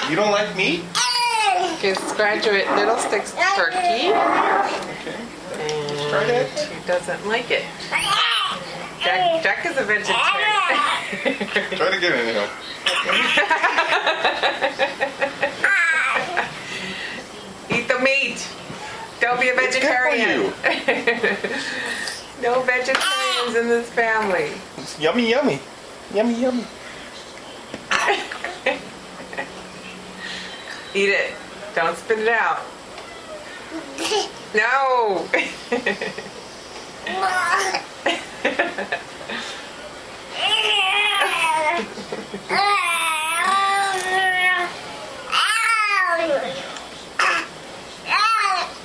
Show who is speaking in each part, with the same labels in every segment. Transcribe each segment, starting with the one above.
Speaker 1: You don't like meat?
Speaker 2: His graduate Little Sticks turkey.
Speaker 1: Try that.
Speaker 2: He doesn't like it. Jack is a vegetarian.
Speaker 1: Try to get in here.
Speaker 2: Eat the meat. Don't be a
Speaker 1: It's good for
Speaker 2: vegetarian. No vegetarians in this family.
Speaker 1: It's yummy, yummy. Yummy, yummy.
Speaker 2: Eat it. Don't spit it out. No.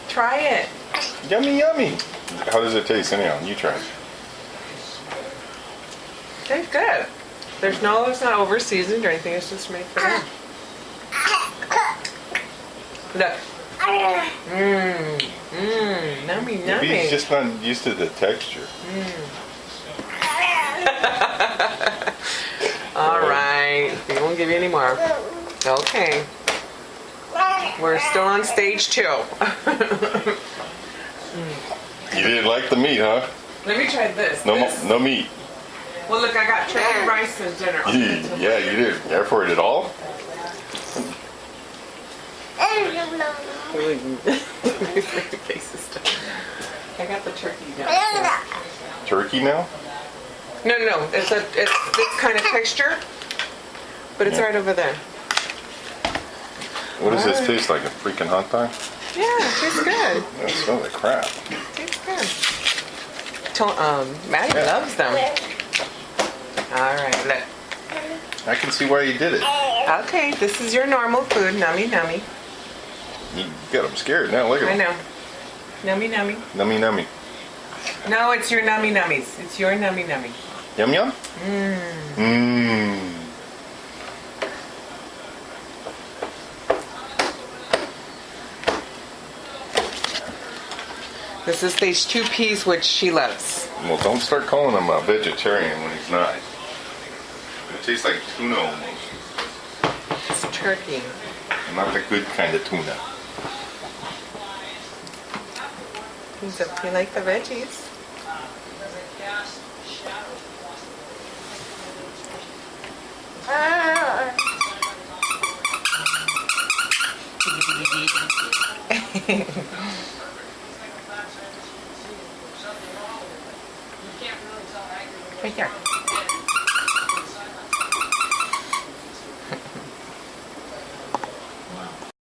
Speaker 2: Try it.
Speaker 1: Yummy, yummy. How does it taste anyhow? You try it.
Speaker 2: Tastes good. It's not over seasoned or anything. It's just made for them. Look. Nummy,
Speaker 1: Maybe
Speaker 2: nummy.
Speaker 1: he's just not used to the texture.
Speaker 2: All right. We won't give you any more. Okay. We're still on stage 2.
Speaker 1: You didn't like the meat, huh?
Speaker 2: Let me try this.
Speaker 1: No,
Speaker 2: This-
Speaker 1: no meat.
Speaker 2: Well, look, I got turkey rice and dinner.
Speaker 1: Yeah, you did. Therefore, it all.
Speaker 2: I got the turkey down.
Speaker 1: Turkey now?
Speaker 2: No. It's this kind of texture, but it's right over there.
Speaker 1: What does this taste like? A freaking hot dog?
Speaker 2: Yeah, it tastes good.
Speaker 1: That smells like crap.
Speaker 2: Tastes good. Maddie loves them. All right, look.
Speaker 1: I can see why you did it.
Speaker 2: Okay, this is your normal food, nummy nummy.
Speaker 1: You got him scared now. Look
Speaker 2: I
Speaker 1: at him.
Speaker 2: know. Nummy nummy.
Speaker 1: Nummy, nummy.
Speaker 2: No, it's your nummy nummies. It's your nummy nummy.
Speaker 1: Yum, yum? Mmm.
Speaker 2: This is stage 2 peas, which she loves.
Speaker 1: Well, don't start calling him a vegetarian when he's not. It tastes like tuna almost.
Speaker 2: It's turkey.
Speaker 1: Not the good kind of tuna.
Speaker 2: You like the veggies. Right there.